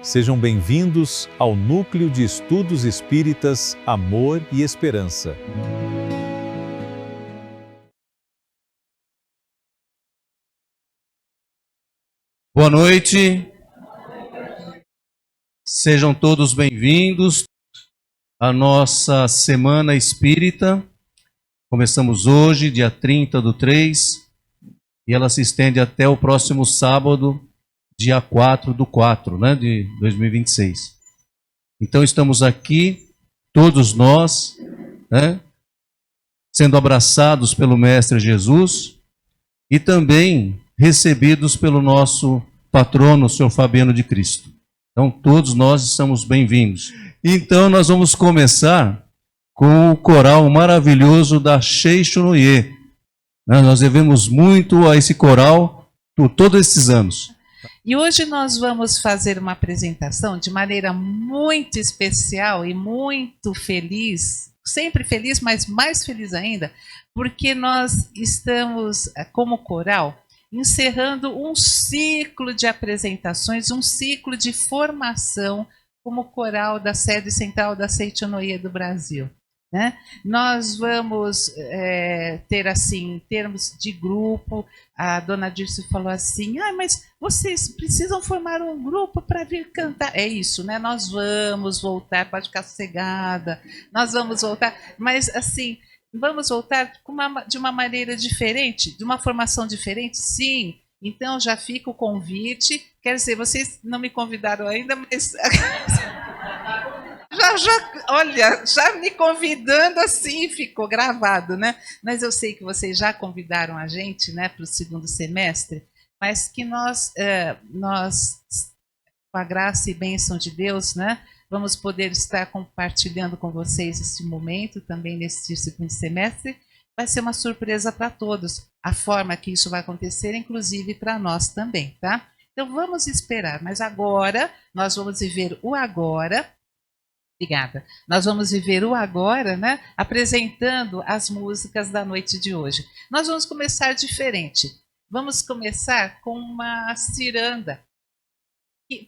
Sejam bem-vindos ao Núcleo de Estudos Espíritas Amor e Esperança. Boa noite, sejam todos bem-vindos à nossa Semana Espírita. Começamos hoje, dia 30/3, e ela se estende até o próximo sábado, dia 4/4, de 2026. Então estamos aqui, todos nós, sendo abraçados pelo Mestre Jesus e também recebidos pelo nosso patrono, o Senhor Fabiano de Cristo. Então, todos nós estamos bem-vindos. Então, nós vamos começar com o coral maravilhoso da Sheixonoye. Nós devemos muito a esse coral por todos esses anos. E hoje nós vamos fazer uma apresentação de maneira muito especial e muito feliz, sempre feliz, mas mais feliz ainda, porque nós estamos, como coral, encerrando um ciclo de apresentações, um ciclo de formação como coral da sede central da Sheixonoye do Brasil. Nós vamos ter, assim, em termos de grupo, a dona Dirce falou assim, mas vocês precisam formar um grupo para vir cantar. É isso, nós vamos voltar, pode ficar sossegada, nós vamos voltar, mas assim, vamos voltar de uma maneira diferente, de uma formação diferente, sim. Então já fica o convite, quer dizer, vocês não me convidaram ainda, mas... já me convidando assim, ficou gravado, Mas eu sei que vocês já convidaram a gente, para o segundo semestre, mas que nós, com a graça e bênção de Deus, vamos poder estar compartilhando com vocês esse momento, também nesse segundo semestre. Vai ser uma surpresa para todos, a forma que isso vai acontecer, inclusive para nós também, tá? Então vamos esperar, mas agora nós vamos viver o agora. Obrigada. Nós vamos viver o agora, apresentando as músicas da noite de hoje. Nós vamos começar diferente. Vamos começar com uma ciranda.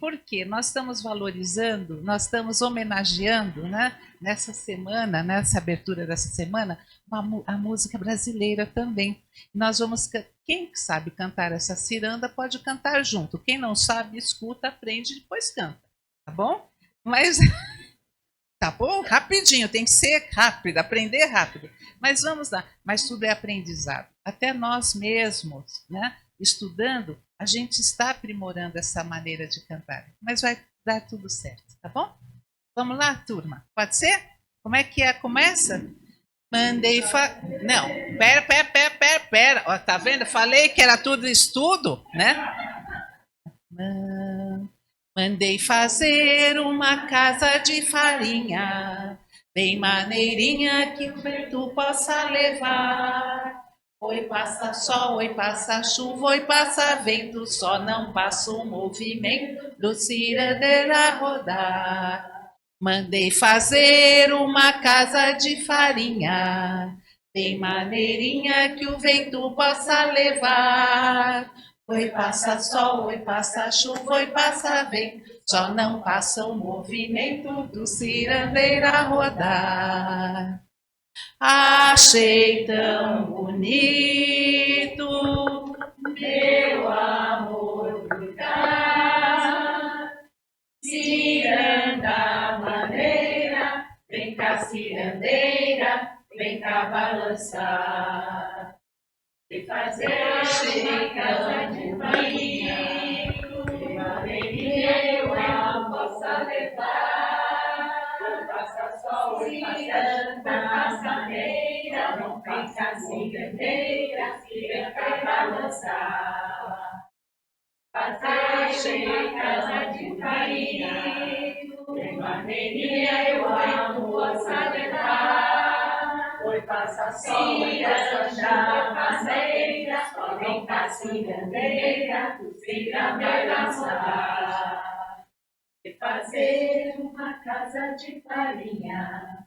Por quê? Nós estamos valorizando, nós estamos homenageando, nessa semana, nessa abertura dessa semana, a música brasileira também. Nós vamos, quem sabe cantar essa ciranda pode cantar junto. Quem não sabe, escuta, aprende e depois canta. Tá bom? Mas... Tá bom? Rapidinho, tem que ser rápido, aprender rápido. Mas vamos lá, mas tudo é aprendizado. Até nós mesmos, estudando, a gente está aprimorando essa maneira de cantar. Mas vai dar tudo certo, tá bom? Vamos lá, turma? Pode ser? Como é que começa? Não, pera. Ó, tá vendo? Falei que era tudo estudo, Mandei fazer uma casa de farinha, bem maneirinha que o vento possa levar. Oi, passa sol, oi, passa chuva, oi, passa vento, só não passa o movimento do cirandeira rodar. Mandei fazer uma casa de farinha, bem maneirinha que o vento possa levar. Oi, passa sol, oi, passa chuva, oi, passa vento, só não passa o movimento do cirandeira rodar. Achei tão bonito, meu amor, brincar. Ciranda maneira, vem cá cirandeira, vem cá balançar. E fazer casa de farinha, de alegria eu possa levar. Passa sol, passa maneira, não passa cirandeira, vem cá balançar. Fazer casa de farinha, de maneirinha eu possa levar. Oi, passa sol, passa chuva, passa vento, só vem cá cirandeira, cirandeira rodar. E fazer uma casa de farinha,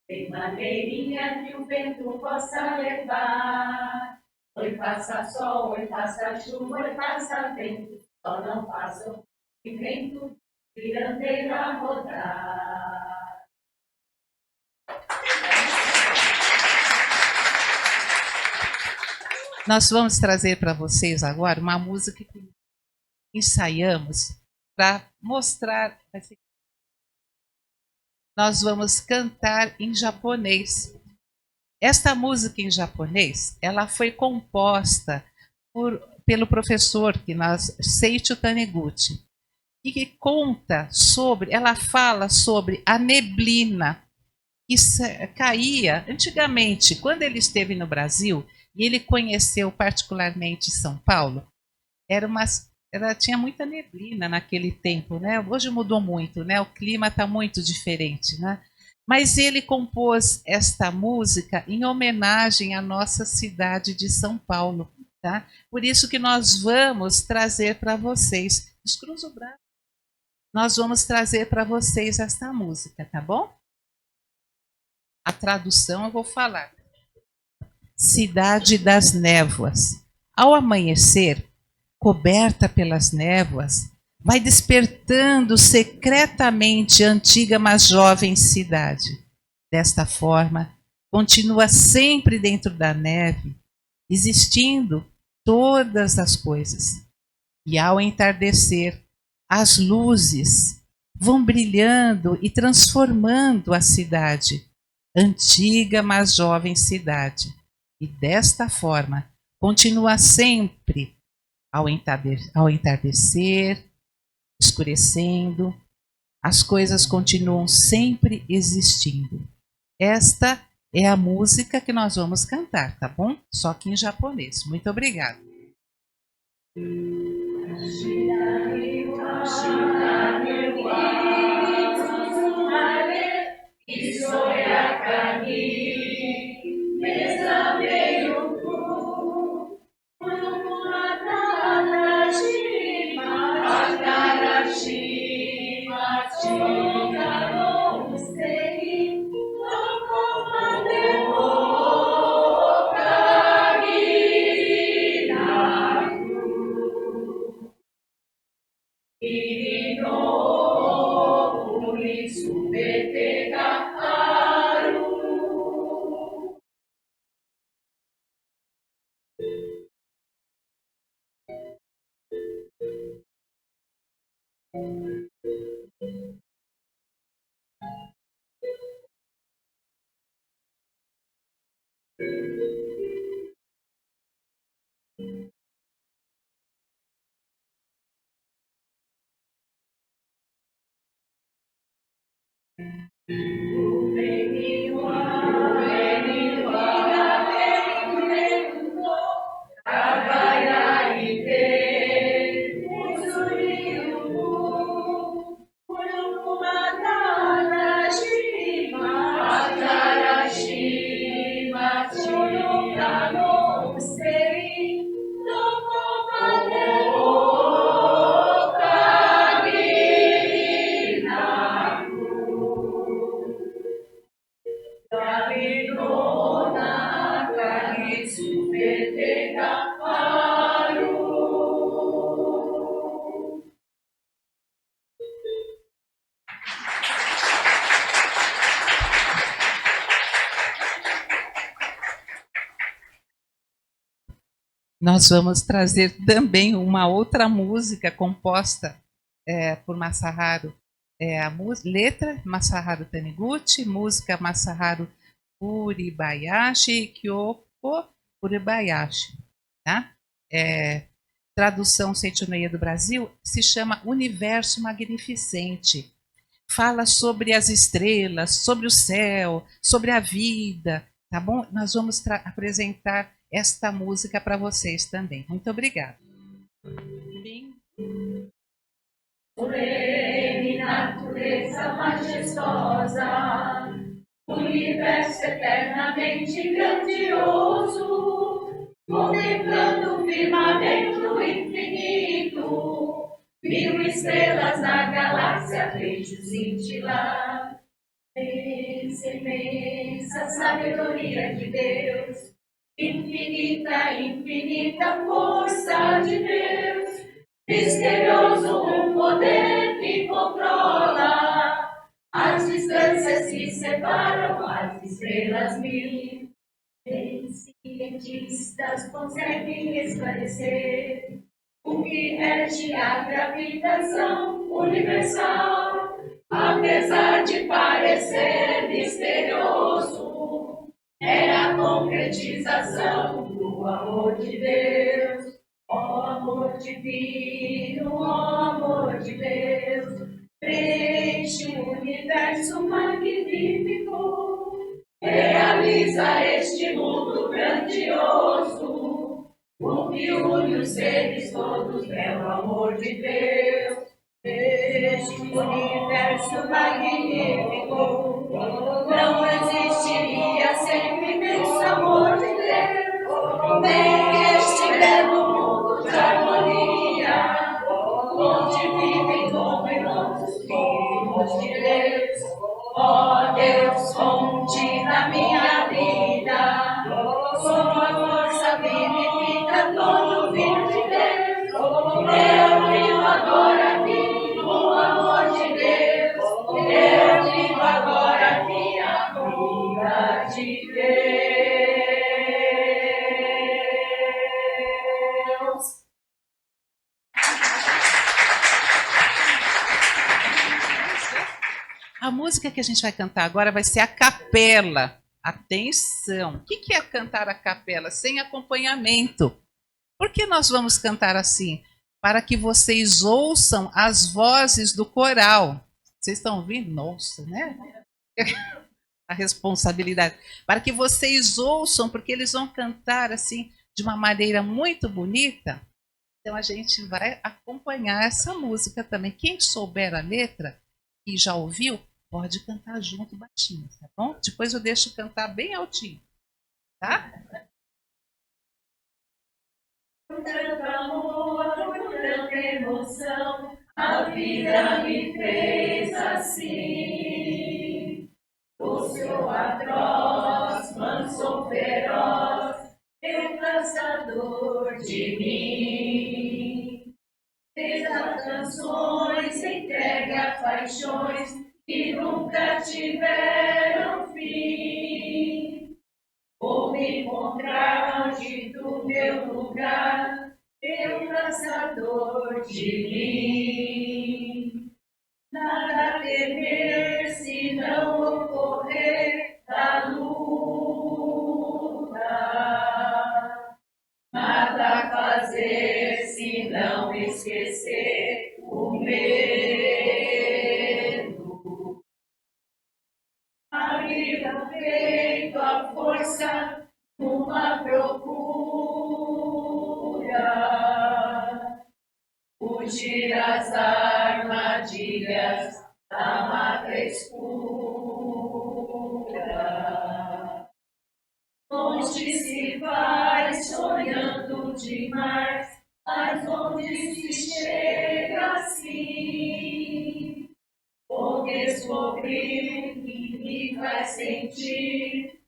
de maneirinha que o vento possa levar. Oi, passa sol, oi, passa chuva, oi, passa vento, só não passa o vento Cirandeira rodar. Nós vamos trazer para vocês agora uma música que ensaiamos para mostrar. Nós vamos cantar em japonês. Esta música em japonês, ela foi composta pelo professor Seiichi Taniguchi, e que ela fala sobre a neblina que caía antigamente, quando ele esteve no Brasil, e ele conheceu particularmente São Paulo, tinha muita neblina naquele tempo, né? Hoje mudou muito, né? O clima está muito diferente, né? Mas ele compôs esta música em homenagem à nossa cidade de São Paulo, tá? Por isso que nós vamos trazer para vocês, descruza o braço, nós vamos trazer para vocês esta música, tá bom? A tradução eu vou falar. Cidade das névoas. Ao amanhecer, coberta pelas névoas, vai despertando secretamente a antiga mas jovem cidade. Desta forma, continua sempre dentro da neve, existindo todas as coisas. E ao entardecer, as luzes vão brilhando e transformando a cidade, antiga mas jovem cidade. E desta forma, continua sempre ao entardecer, escurecendo, as coisas continuam sempre existindo. Esta é a música que nós vamos cantar, tá bom? Só que em japonês. Muito obrigada. Nós vamos trazer também uma outra música composta por Masaharu. Letra Masaharu Taniguchi, música Masaharu Uribayashi e Kyoko Uribayashi. Tá? Tradução Seitonoye do Brasil se chama Universo Magnificente. Fala sobre as estrelas, sobre o céu, sobre a vida. Tá bom? Nós vamos apresentar esta música para vocês também. Muito obrigada. Solene natureza majestosa, universo eternamente grandioso, contemplando o firmamento infinito, 1000 estrelas na galáxia vejo cintilar. Imensa sabedoria de Deus, infinita, infinita força de Deus, misterioso um poder sempre controla as distâncias que separam as estrelas mil. Eles cientistas conseguem esclarecer o que rege a gravitação universal, apesar de parecer misterioso, é a concretização do amor de Deus. Ó amor divino, ó amor de Deus, preenche o universo magnífico, realiza este mundo grandioso, o que une os seres todos é o amor de Deus. Este universo magnífico não existiria sem o imenso amor de Deus. Nem este belo mundo de harmonia, onde vivem como irmãos filhos de Deus. Ó Deus, fonte da minha vida, sua força vivifica todo filho de Deus. Eu vivo agora aqui no amor de Deus. Eu vivo agora aqui a vida de Deus. A música que a gente vai cantar agora vai ser a capela. Atenção! O que é cantar a capela? Sem acompanhamento. Por que nós vamos cantar assim? Para que vocês ouçam as vozes do coral. Vocês estão ouvindo? Nossa, né? A responsabilidade. Para que vocês ouçam, porque eles vão cantar assim de uma maneira muito bonita. Então a gente vai acompanhar essa música também. Quem souber a letra e já ouviu, pode cantar junto baixinho, tá bom? Depois eu deixo cantar bem altinho, tá? Com tanto amor, com tanta emoção, a vida me fez assim. O seu atroz, manso feroz, enlaçador de mim. Fez as canções, entrega paixões que nunca tiveram fim. Vou me encontrar longe do meu lugar, enlaçador de mim. Nada temer se não ocorrer da luta. Nada fazer se não esquecer o medo. Abrir o peito a força numa procura. Fugir às armadilhas da mata escura. Onde se vai sonhando demais, mas onde se chega assim? Vou descobrir o que me faz sentir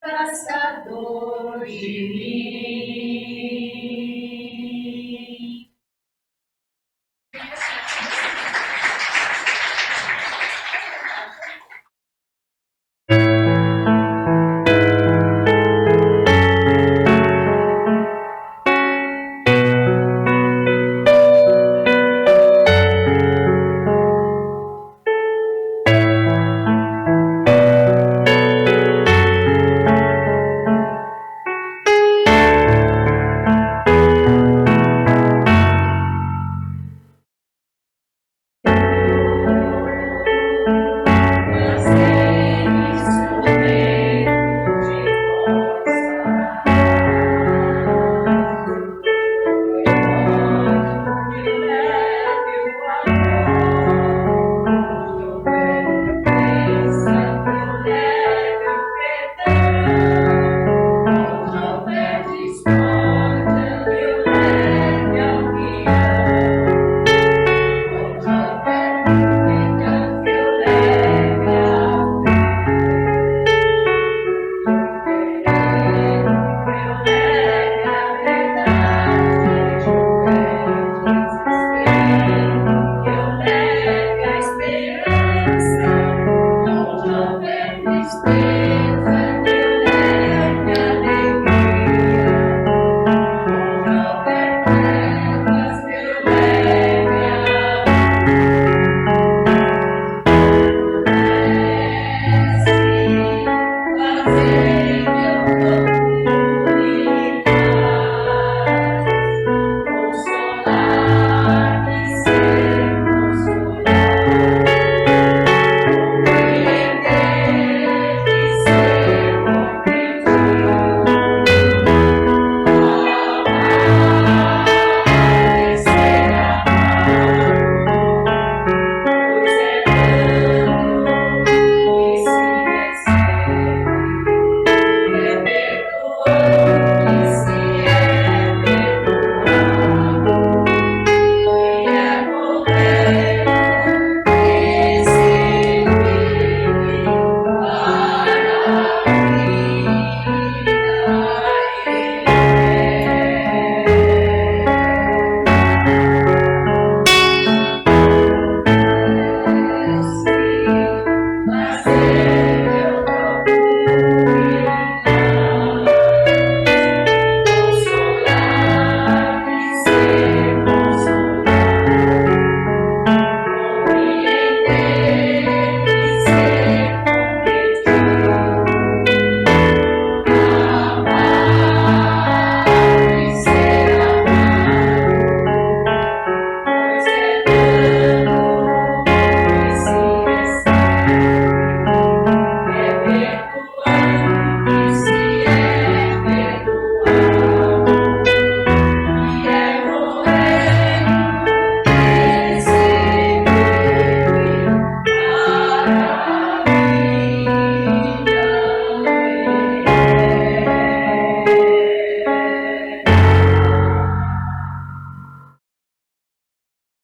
devastador de mim.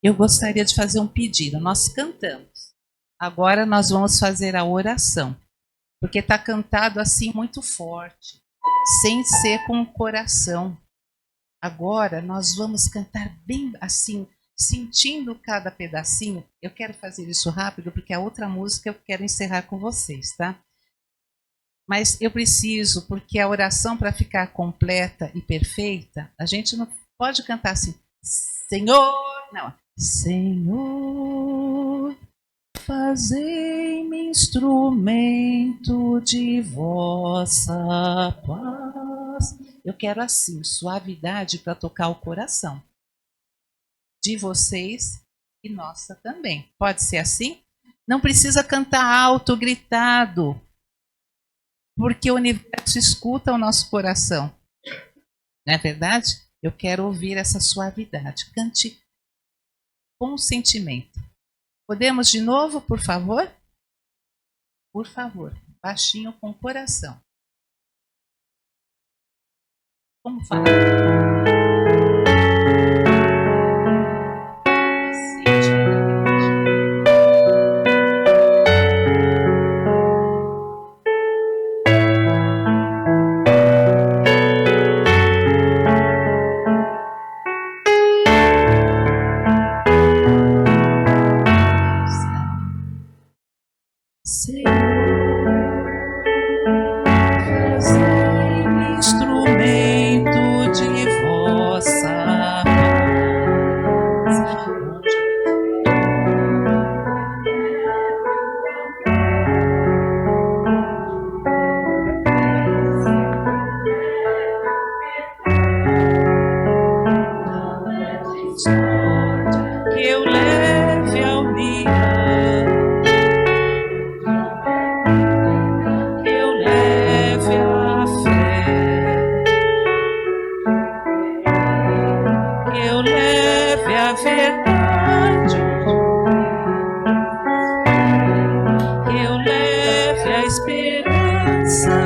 eu gostaria de fazer um pedido. Nós cantamos. Agora nós vamos fazer a oração. Porque está cantado assim muito forte, sem ser com o coração. Agora nós vamos cantar bem assim, sentindo cada pedacinho. Eu quero fazer isso rápido, porque a outra música eu quero encerrar com vocês, tá? Mas eu preciso, porque a oração, para ficar completa e perfeita, a gente não pode cantar assim, Senhor, não. Senhor, fazei-me instrumento de vossa paz. Eu quero assim, suavidade para tocar o coração de vocês e nossa também. Pode ser assim? Não precisa cantar alto, gritado, porque o universo escuta o nosso coração. Não é verdade? Eu quero ouvir essa suavidade. Cante com sentimento. Podemos de novo, por favor? Por favor, baixinho com o coração. Como fala? Fazei-me instrumento de vossa paz. Que eu leve a união, que eu leve a fé, que eu leve a verdade, que eu leve a esperança,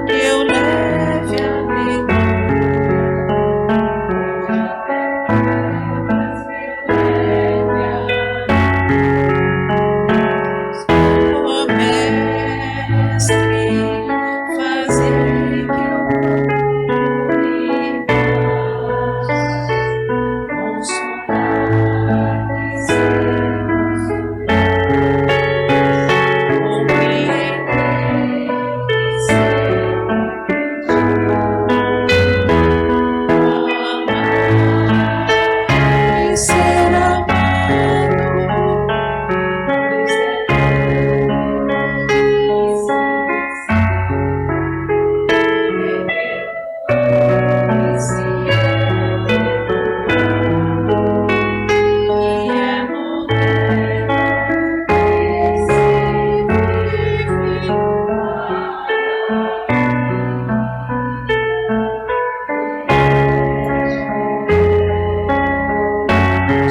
que eu leve a alegria. Ó Mestre, fazei que eu procure consolar e ser compreender e ser amar e ser amado.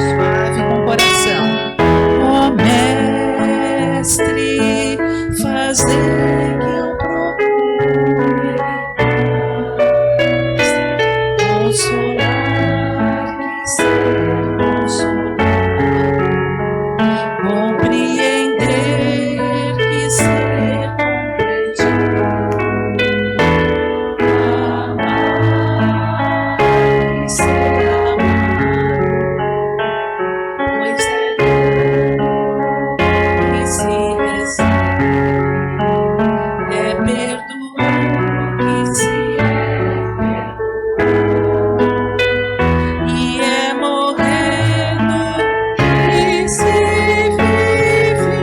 Suave com o coração. Ó Mestre, fazer que eu procure consolar, que ser consolado, compreender, que ser compreendido, amar, que ser amado, pois é que se recebe, é perdoar que se é perdoado, e é morrendo que se vive.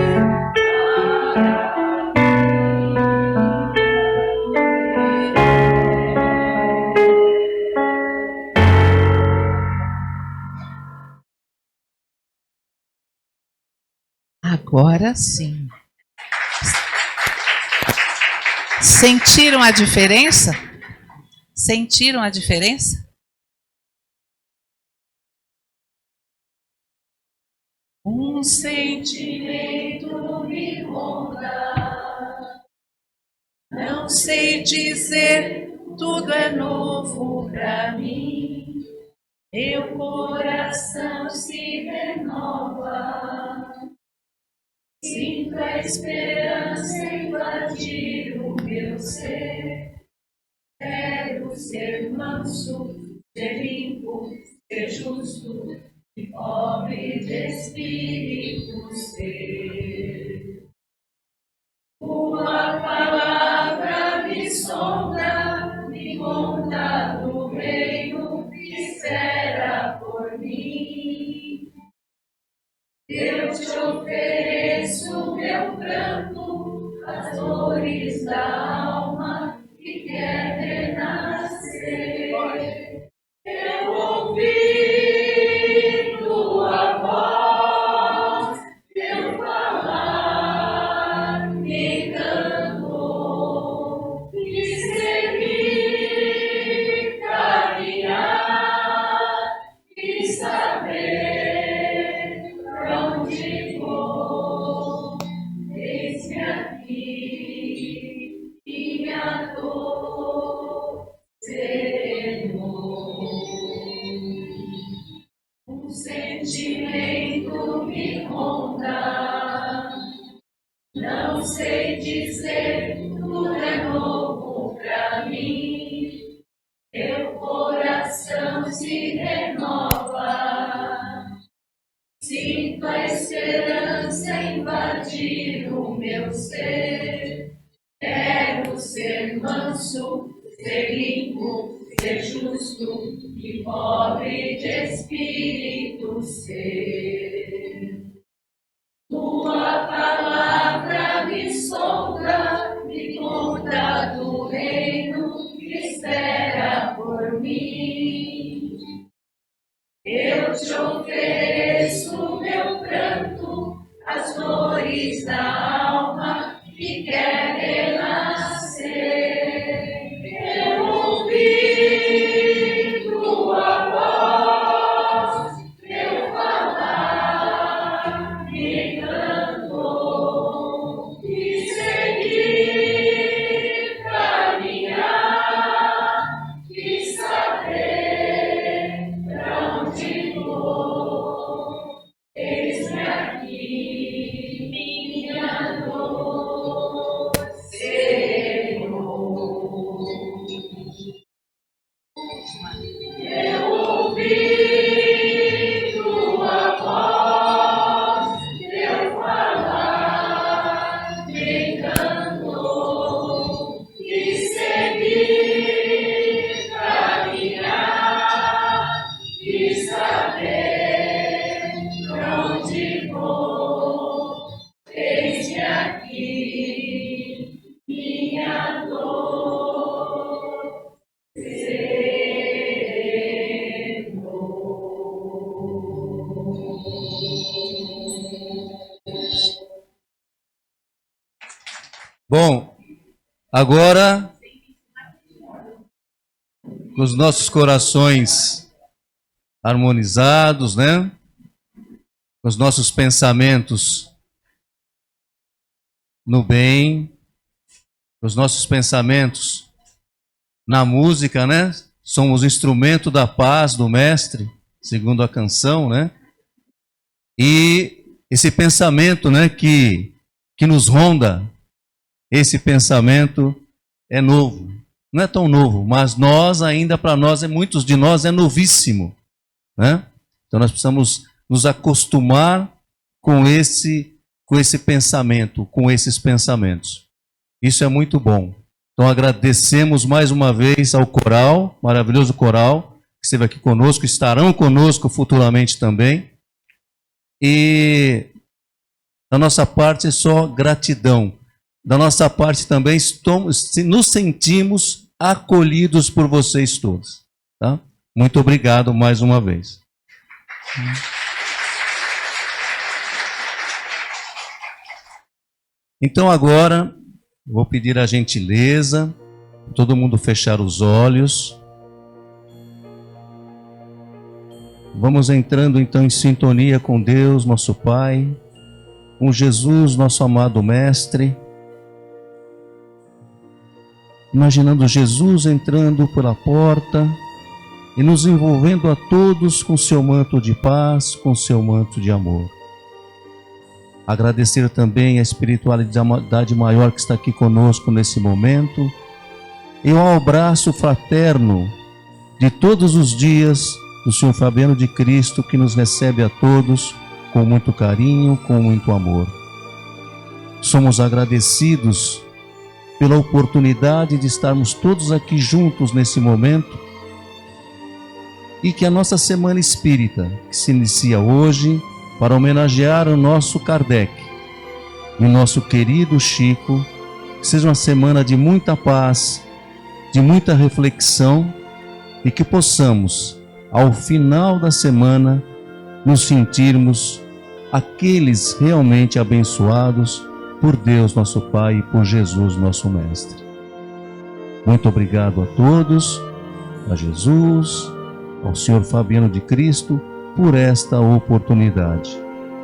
Agora sim. Sentiram a diferença? Sentiram a diferença? Um sentimento me ronda, não sei dizer, tudo é novo pra mim. meu coração se renova. Sinto a esperança invadir o meu ser. Quero ser manso, ser limpo, ser justo e pobre de espírito ser. Tua palavra me sonda, me conta do reino que espera por mim. Eu te ofereço meu pranto, as dores da alma que quer renascer. Eu ouvi tua voz, teu falar me encantou, e seguir, caminhar e saber pra onde vou. Eis-me aqui, minha dor serenou. Um sentimento me ronda, não sei dizer, tudo é novo pra mim. Meu coração se renova, sinto a esperança invadir o meu ser. Quero ser manso, ser limpo, ser justo e pobre de espírito ser. Tua palavra me sonda, me conta do reino que espera por mim. Eu te ofereço meu pranto, as dores da alma que quer renascer. Eu ouvi tua voz, teu falar me encantou, e seguir, caminhar e saber pra onde vou. Eis-me aqui, minha dor serenou. Eu ouvi tua voz, teu falar me encantou, e seguir, caminhar e saber pra onde vou. Eis-me aqui, minha dor Bom, agora, com os nossos corações harmonizados, né? Com os nossos pensamentos no bem, com os nossos pensamentos na música, né? Somos instrumento da paz do Mestre, segundo a canção, né? E esse pensamento, né, que nos ronda, esse pensamento é novo. Não é tão novo, mas nós ainda, para nós, muitos de nós, é novíssimo, né? Então nós precisamos nos acostumar com esse pensamento, com esses pensamentos. Isso é muito bom. Então agradecemos mais uma vez ao coral, maravilhoso coral, que esteve aqui conosco, estarão conosco futuramente também. E da nossa parte é só gratidão. Da nossa parte também nos sentimos acolhidos por vocês todos. Tá? Muito obrigado mais uma vez. Então agora, vou pedir a gentileza, todo mundo fechar os olhos. Vamos entrando então em sintonia com Deus, nosso Pai, com Jesus, nosso amado Mestre. Imaginando Jesus entrando pela porta e nos envolvendo a todos com seu manto de paz, com seu manto de amor. Agradecer também a espiritualidade maior que está aqui conosco nesse momento e ao abraço fraterno de todos os dias do Senhor Fabiano de Cristo, que nos recebe a todos com muito carinho, com muito amor. Somos agradecidos pela oportunidade de estarmos todos aqui juntos nesse momento e que a nossa Semana Espírita, que se inicia hoje, para homenagear o nosso Kardec e o nosso querido Chico, que seja uma semana de muita paz, de muita reflexão e que possamos, ao final da semana, nos sentirmos aqueles realmente abençoados por Deus nosso Pai e por Jesus nosso Mestre. Muito obrigado a todos, a Jesus, ao Senhor Fabiano de Cristo, por esta oportunidade.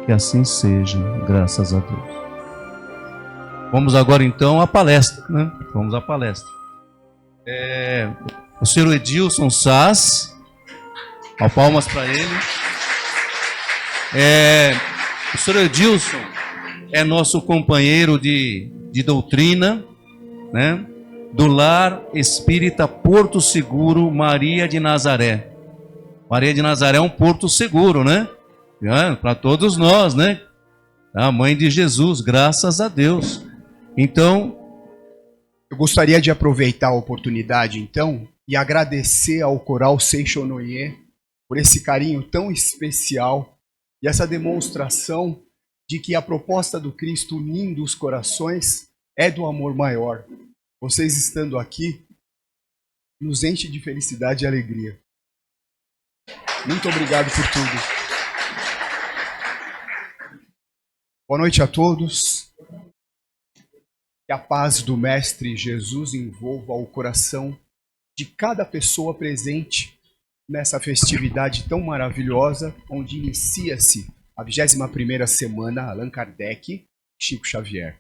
Que assim seja, graças a Deus. Vamos agora então à palestra, né? Vamos à palestra. O senhor Edilson Sass, palmas para ele. O senhor Edilson é nosso companheiro de doutrina, né? Do Lar Espírita Porto Seguro Maria de Nazaré. Maria de Nazaré é um porto seguro, né? Para todos nós, né? A mãe de Jesus, graças a Deus. Então, eu gostaria de aproveitar a oportunidade, então, e agradecer ao Coral Seixonoye por esse carinho tão especial e essa demonstração de que a proposta do Cristo unindo os corações é do amor maior. Vocês estando aqui nos enche de felicidade e alegria. Muito obrigado por tudo. Boa noite a todos. Que a paz do Mestre Jesus envolva o coração de cada pessoa presente nessa festividade tão maravilhosa, onde inicia-se a 21ª semana Allan Kardec, Chico Xavier.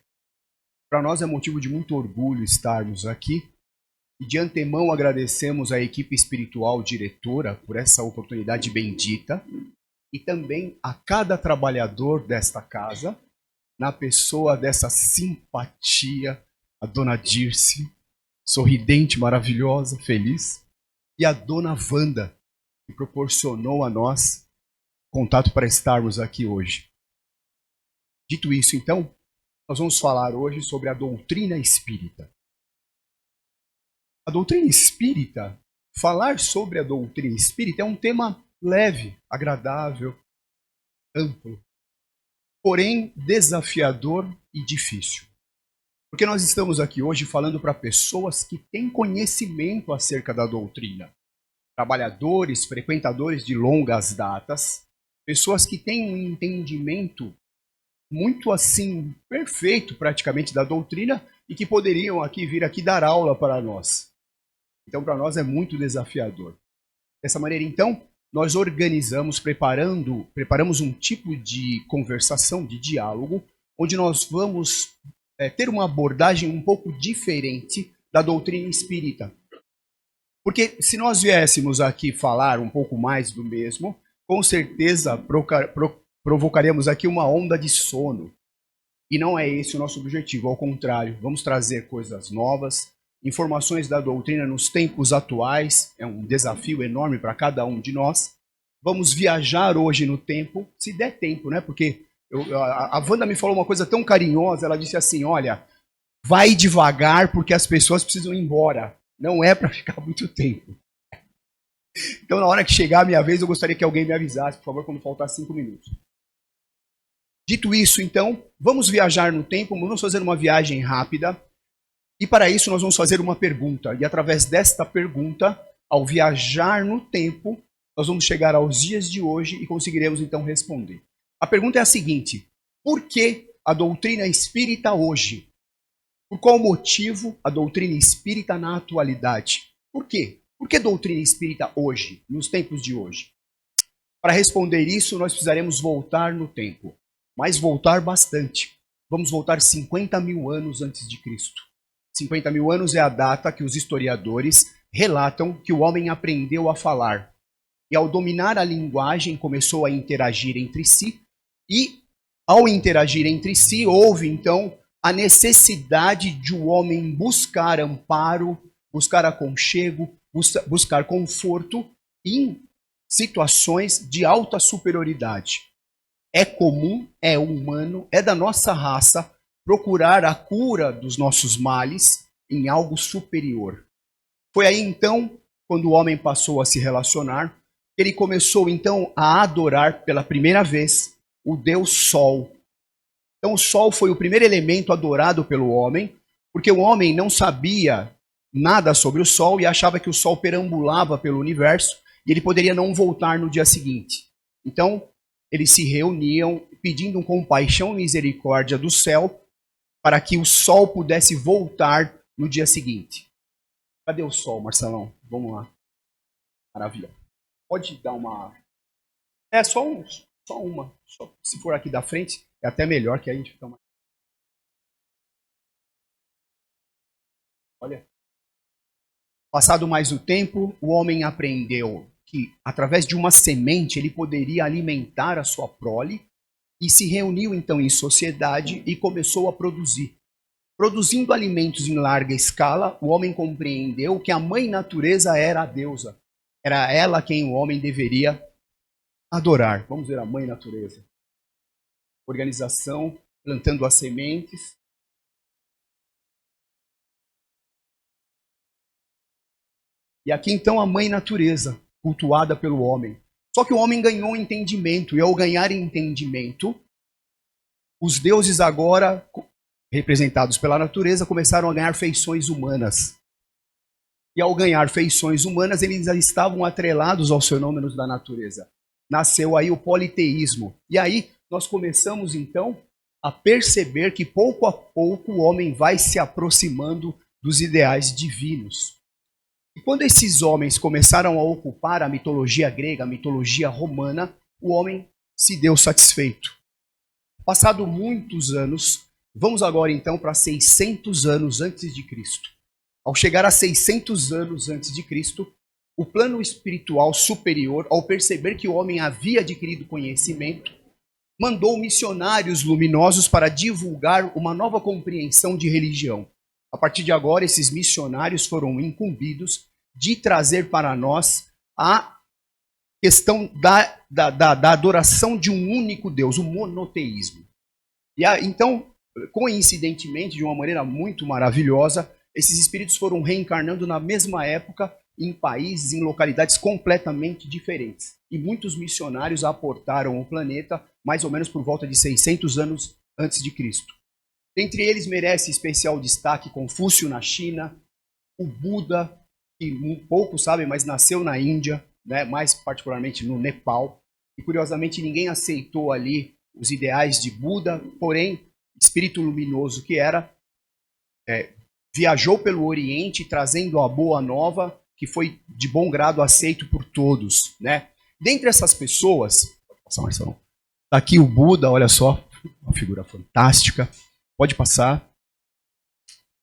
Para nós é motivo de muito orgulho estarmos aqui. E de antemão agradecemos à equipe espiritual diretora por essa oportunidade bendita e também a cada trabalhador desta casa, na pessoa dessa simpatia, a Dona Dirce, sorridente, maravilhosa, feliz, e a Dona Wanda, que proporcionou a nós contato para estarmos aqui hoje. Dito isso, então, nós vamos falar hoje sobre a doutrina espírita. A doutrina espírita, falar sobre a doutrina espírita é um tema leve, agradável, amplo, porém desafiador e difícil. Porque nós estamos aqui hoje falando para pessoas que têm conhecimento acerca da doutrina. Trabalhadores, frequentadores de longas datas, pessoas que têm um entendimento muito assim, perfeito praticamente da doutrina e que poderiam vir aqui dar aula para nós. Então, para nós é muito desafiador. Dessa maneira, então, nós preparamos um tipo de conversação, de diálogo, onde nós vamos ter uma abordagem um pouco diferente da doutrina espírita. Porque se nós viéssemos aqui falar um pouco mais do mesmo, com certeza provocaríamos aqui uma onda de sono. E não é esse o nosso objetivo, ao contrário, vamos trazer coisas novas, informações da doutrina nos tempos atuais, é um desafio enorme para cada um de nós. Vamos viajar hoje no tempo, se der tempo, né? Porque a Wanda me falou uma coisa tão carinhosa, ela disse assim, olha, vai devagar porque as pessoas precisam ir embora, não é para ficar muito tempo. Então, na hora que chegar a minha vez, eu gostaria que alguém me avisasse, por favor, quando faltar 5 minutos. Dito isso, então, vamos viajar no tempo, vamos fazer uma viagem rápida. E para isso nós vamos fazer uma pergunta. E através desta pergunta, ao viajar no tempo, nós vamos chegar aos dias de hoje e conseguiremos então responder. A pergunta é a seguinte: por que a doutrina espírita hoje? Por qual motivo a doutrina espírita na atualidade? Por quê? Por que doutrina espírita hoje, nos tempos de hoje? Para responder isso, nós precisaremos voltar no tempo. Mas voltar bastante. Vamos voltar 50 mil anos antes de Cristo. 50 mil anos é a data que os historiadores relatam que o homem aprendeu a falar. E ao dominar a linguagem, começou a interagir entre si. E ao interagir entre si, houve então a necessidade de o homem buscar amparo, buscar aconchego, buscar conforto em situações de alta superioridade. É comum, é humano, é da nossa raça procurar a cura dos nossos males em algo superior. Foi aí então, quando o homem passou a se relacionar, ele começou então a adorar pela primeira vez o Deus Sol. Então o Sol foi o primeiro elemento adorado pelo homem, porque o homem não sabia nada sobre o Sol e achava que o Sol perambulava pelo universo e ele poderia não voltar no dia seguinte. Então eles se reuniam pedindo compaixão e misericórdia do céu para que o Sol pudesse voltar no dia seguinte. Cadê o Sol, Marcelão? Vamos lá. Maravilha. Pode dar uma... É só uma. Se for aqui da frente, é até melhor que a gente fica mais... Olha. Passado mais o tempo, o homem aprendeu que, através de uma semente, ele poderia alimentar a sua prole e se reuniu, então, em sociedade e começou a produzir. Produzindo alimentos em larga escala, o homem compreendeu que a mãe natureza era a deusa. Era ela quem o homem deveria adorar. Vamos ver a mãe natureza. Organização, plantando as sementes. E aqui então a mãe natureza, cultuada pelo homem. Só que o homem ganhou entendimento, e ao ganhar entendimento, os deuses agora, representados pela natureza, começaram a ganhar feições humanas. E ao ganhar feições humanas, eles já estavam atrelados aos fenômenos da natureza. Nasceu aí o politeísmo. E aí nós começamos então a perceber que pouco a pouco o homem vai se aproximando dos ideais divinos. E quando esses homens começaram a ocupar a mitologia grega, a mitologia romana, o homem se deu satisfeito. Passado muitos anos, vamos agora então para 600 anos antes de Cristo. Ao chegar a 600 anos antes de Cristo, o plano espiritual superior, ao perceber que o homem havia adquirido conhecimento, mandou missionários luminosos para divulgar uma nova compreensão de religião. A partir de agora, esses missionários foram incumbidos de trazer para nós a questão da adoração de um único Deus, o monoteísmo. Então, coincidentemente, de uma maneira muito maravilhosa, esses espíritos foram reencarnando na mesma época em países, em localidades completamente diferentes. E muitos missionários aportaram o planeta mais ou menos por volta de 600 anos antes de Cristo. Entre eles merece especial destaque Confúcio na China, o Buda, que poucos sabem, mas nasceu na Índia, né, mais particularmente no Nepal. E curiosamente ninguém aceitou ali os ideais de Buda, porém, espírito luminoso que era, viajou pelo Oriente trazendo a boa nova, que foi de bom grado aceito por todos, né? Dentre essas pessoas, tá aqui o Buda, olha só, uma figura fantástica. Pode passar,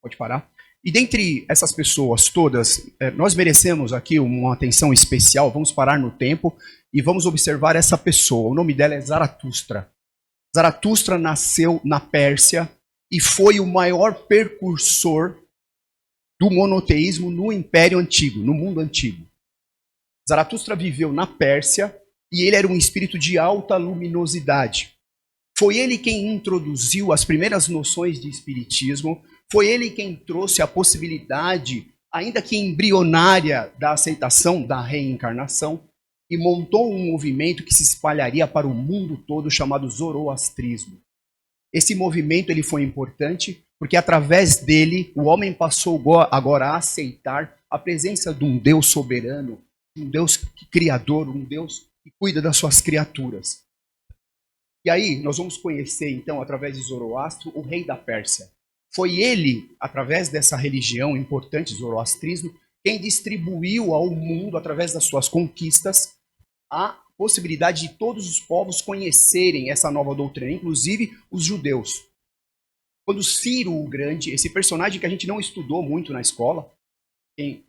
pode parar. E dentre essas pessoas todas, nós merecemos aqui uma atenção especial. Vamos parar no tempo e vamos observar essa pessoa. O nome dela é Zaratustra. Zaratustra nasceu na Pérsia e foi o maior precursor do monoteísmo no Império Antigo, no mundo antigo. Zaratustra viveu na Pérsia e ele era um espírito de alta luminosidade. Foi ele quem introduziu as primeiras noções de espiritismo, foi ele quem trouxe a possibilidade, ainda que embrionária, da aceitação da reencarnação e montou um movimento que se espalharia para o mundo todo chamado Zoroastrismo. Esse movimento ele foi importante porque através dele o homem passou agora a aceitar a presença de um Deus soberano, um Deus criador, um Deus que cuida das suas criaturas. E aí nós vamos conhecer então, através de Zoroastro, o rei da Pérsia. Foi ele, através dessa religião importante, Zoroastrismo, quem distribuiu ao mundo, através das suas conquistas, a possibilidade de todos os povos conhecerem essa nova doutrina, inclusive os judeus. Quando Ciro o Grande, esse personagem que a gente não estudou muito na escola,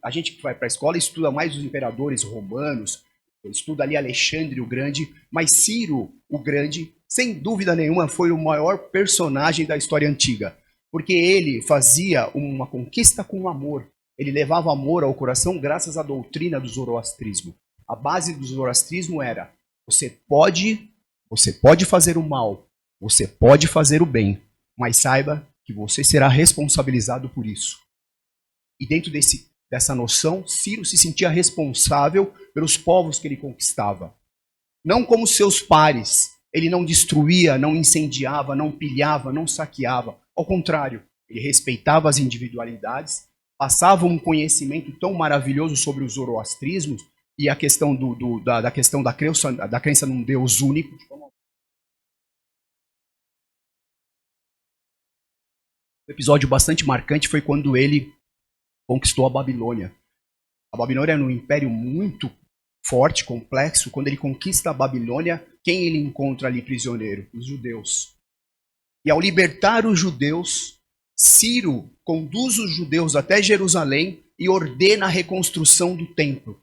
A gente que vai para a escola estuda mais os imperadores romanos, estuda ali Alexandre o Grande, mas Ciro o Grande, sem dúvida nenhuma, foi o maior personagem da história antiga, porque ele fazia uma conquista com amor. Ele levava amor ao coração graças à doutrina do zoroastrismo. A base do zoroastrismo era: você pode fazer o mal, você pode fazer o bem, mas saiba que você será responsabilizado por isso. E dentro dessa noção, Ciro se sentia responsável pelos povos que ele conquistava. Não como seus pares. Ele não destruía, não incendiava, não pilhava, não saqueava. Ao contrário, ele respeitava as individualidades, passava um conhecimento tão maravilhoso sobre o zoroastrismo e a questão da crença num Deus único. Um episódio bastante marcante foi quando ele conquistou a Babilônia. A Babilônia era um império muito forte, complexo. Quando ele conquista a Babilônia, quem ele encontra ali prisioneiro? Os judeus. E ao libertar os judeus, Ciro conduz os judeus até Jerusalém e ordena a reconstrução do templo.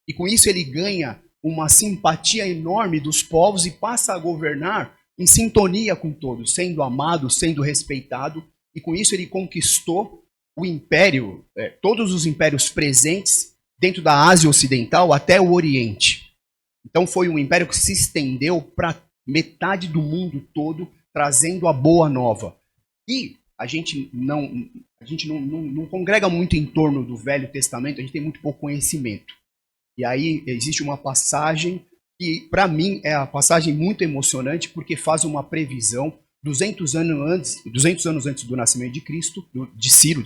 E com isso ele ganha uma simpatia enorme dos povos e passa a governar em sintonia com todos, sendo amado, sendo respeitado. E com isso ele conquistou o império, todos os impérios presentes dentro da Ásia Ocidental até o Oriente. Então foi um império que se estendeu para metade do mundo todo, trazendo a boa nova. E a gente não congrega muito em torno do Velho Testamento, a gente tem muito pouco conhecimento. E aí existe uma passagem que, para mim, é a passagem muito emocionante, porque faz uma previsão 200 anos antes do nascimento de Cristo, de Ciro,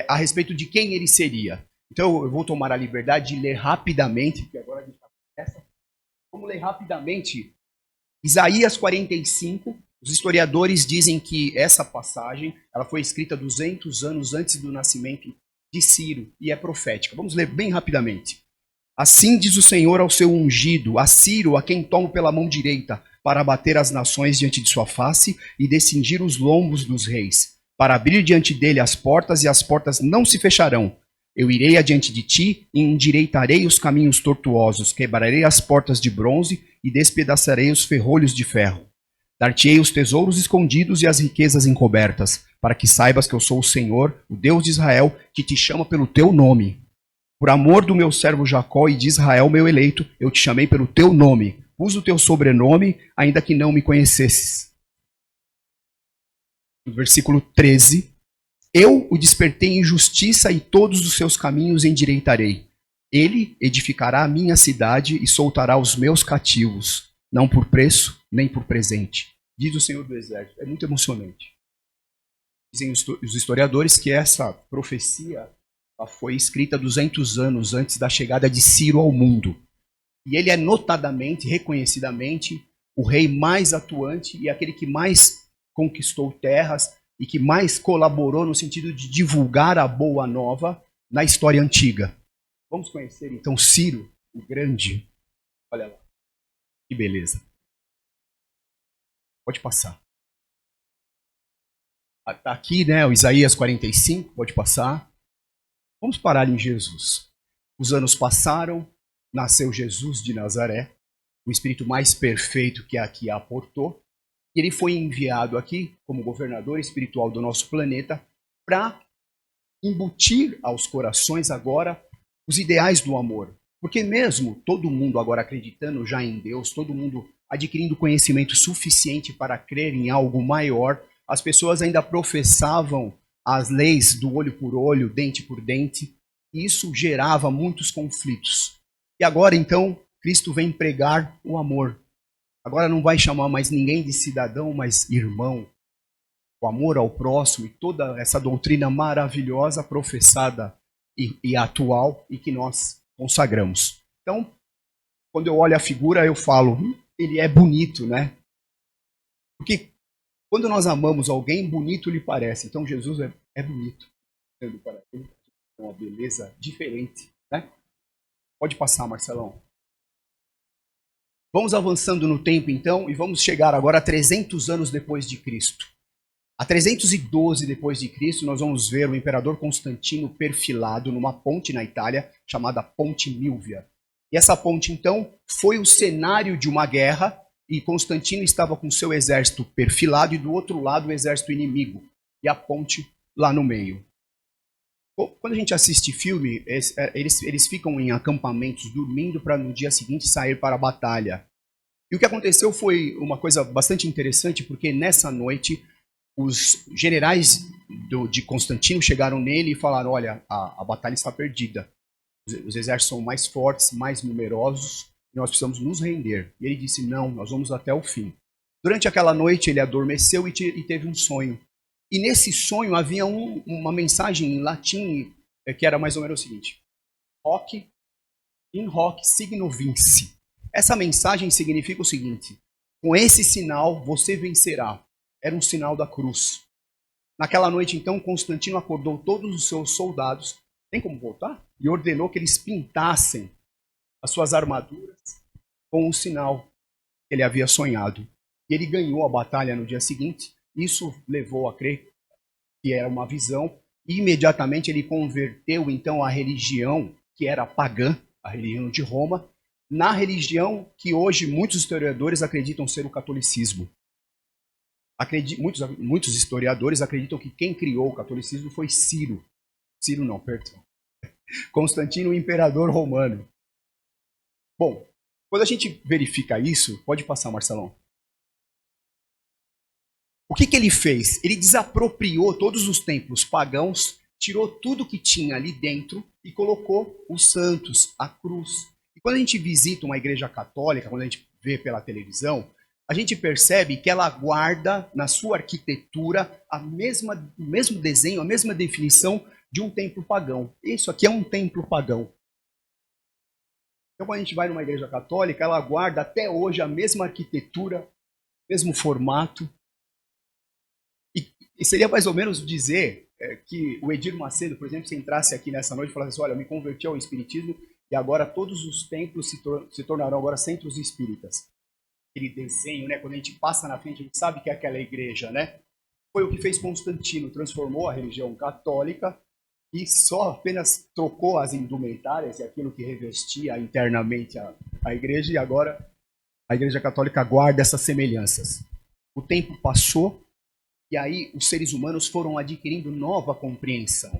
a respeito de quem ele seria. Então eu vou tomar a liberdade de ler rapidamente, porque agora a gente está com essa. Vamos ler rapidamente Isaías 45. Os historiadores dizem que essa passagem ela foi escrita 200 anos antes do nascimento de Ciro e é profética. Vamos ler bem rapidamente. Assim diz o Senhor ao seu ungido, a Ciro, a quem tomo pela mão direita, para abater as nações diante de sua face e descingir os lombos dos reis, para abrir diante dele as portas, e as portas não se fecharão. Eu irei adiante de ti e endireitarei os caminhos tortuosos, quebrarei as portas de bronze e despedaçarei os ferrolhos de ferro. Dar-te-ei os tesouros escondidos e as riquezas encobertas, para que saibas que eu sou o Senhor, o Deus de Israel, que te chama pelo teu nome. Por amor do meu servo Jacó e de Israel, meu eleito, eu te chamei pelo teu nome. Usa o teu sobrenome, ainda que não me conhecesses. No versículo 13. Eu o despertei em justiça e todos os seus caminhos endireitarei. Ele edificará a minha cidade e soltará os meus cativos, não por preço, nem por presente. Diz o Senhor do Exército. É muito emocionante. Dizem os historiadores que essa profecia foi escrita 200 anos antes da chegada de Ciro ao mundo. E ele é notadamente, reconhecidamente, o rei mais atuante e aquele que mais conquistou terras e que mais colaborou no sentido de divulgar a boa nova na história antiga. Vamos conhecer então Ciro, o Grande. Olha lá, que beleza. Pode passar. Está aqui, né, o Isaías 45, pode passar. Vamos parar em Jesus. Os anos passaram, nasceu Jesus de Nazaré, o espírito mais perfeito que aqui aportou. E ele foi enviado aqui como governador espiritual do nosso planeta para embutir aos corações agora os ideais do amor. Porque mesmo todo mundo agora acreditando já em Deus, todo mundo adquirindo conhecimento suficiente para crer em algo maior, as pessoas ainda professavam as leis do olho por olho, dente por dente, e isso gerava muitos conflitos. E agora então Cristo vem pregar o amor. Agora não vai chamar mais ninguém de cidadão, mas irmão. O amor ao próximo e toda essa doutrina maravilhosa, professada e atual e que nós consagramos. Então, quando eu olho a figura, eu falo, ele é bonito, né? Porque quando nós amamos alguém, bonito lhe parece. Então, Jesus é bonito. É uma beleza diferente, né? Pode passar, Marcelão. Vamos avançando no tempo, então, e vamos chegar agora a 300 anos depois de Cristo. A 312 depois de Cristo, nós vamos ver o imperador Constantino perfilado numa ponte na Itália chamada Ponte Milvia. E essa ponte, então, foi o cenário de uma guerra e Constantino estava com seu exército perfilado e do outro lado o exército inimigo e a ponte lá no meio. Quando a gente assiste filme, eles ficam em acampamentos dormindo para no dia seguinte sair para a batalha. E o que aconteceu foi uma coisa bastante interessante, porque nessa noite os generais de Constantino chegaram nele e falaram: olha, a batalha está perdida. Os exércitos são mais fortes, mais numerosos, e nós precisamos nos render. E ele disse: não, nós vamos até o fim. Durante aquela noite ele adormeceu e teve um sonho. E nesse sonho havia uma mensagem em latim que era mais ou menos o seguinte: hoc in hoc signo vinci. Essa mensagem significa o seguinte: com esse sinal você vencerá. Era um sinal da cruz. Naquela noite, então, Constantino acordou todos os seus soldados, tem como voltar? E ordenou que eles pintassem as suas armaduras com o sinal que ele havia sonhado. E ele ganhou a batalha no dia seguinte. Isso levou a crer que era uma visão. E imediatamente ele converteu, então, a religião que era pagã, a religião de Roma, na religião que hoje muitos historiadores acreditam ser o catolicismo. Muitos historiadores acreditam que quem criou o catolicismo foi Ciro. Ciro não, perdão. Constantino, o imperador romano. Bom, quando a gente verifica isso, pode passar, Marcelão. O que ele fez? Ele desapropriou todos os templos pagãos, tirou tudo que tinha ali dentro e colocou os santos, a cruz. E quando a gente visita uma igreja católica, quando a gente vê pela televisão, a gente percebe que ela guarda na sua arquitetura o mesmo desenho, a mesma definição de um templo pagão. Isso aqui é um templo pagão. Então, quando a gente vai numa igreja católica, ela guarda até hoje a mesma arquitetura, mesmo formato. E seria mais ou menos dizer que o Edir Macedo, por exemplo, se entrasse aqui nessa noite e falasse assim: olha, eu me converti ao espiritismo e agora todos os templos se tornarão agora centros espíritas. Aquele desenho, né? Quando a gente passa na frente, a gente sabe que é aquela igreja, né? Foi o que fez Constantino, transformou a religião católica e só apenas trocou as indumentárias e aquilo que revestia internamente a igreja, e agora a igreja católica guarda essas semelhanças. O tempo passou e aí os seres humanos foram adquirindo nova compreensão.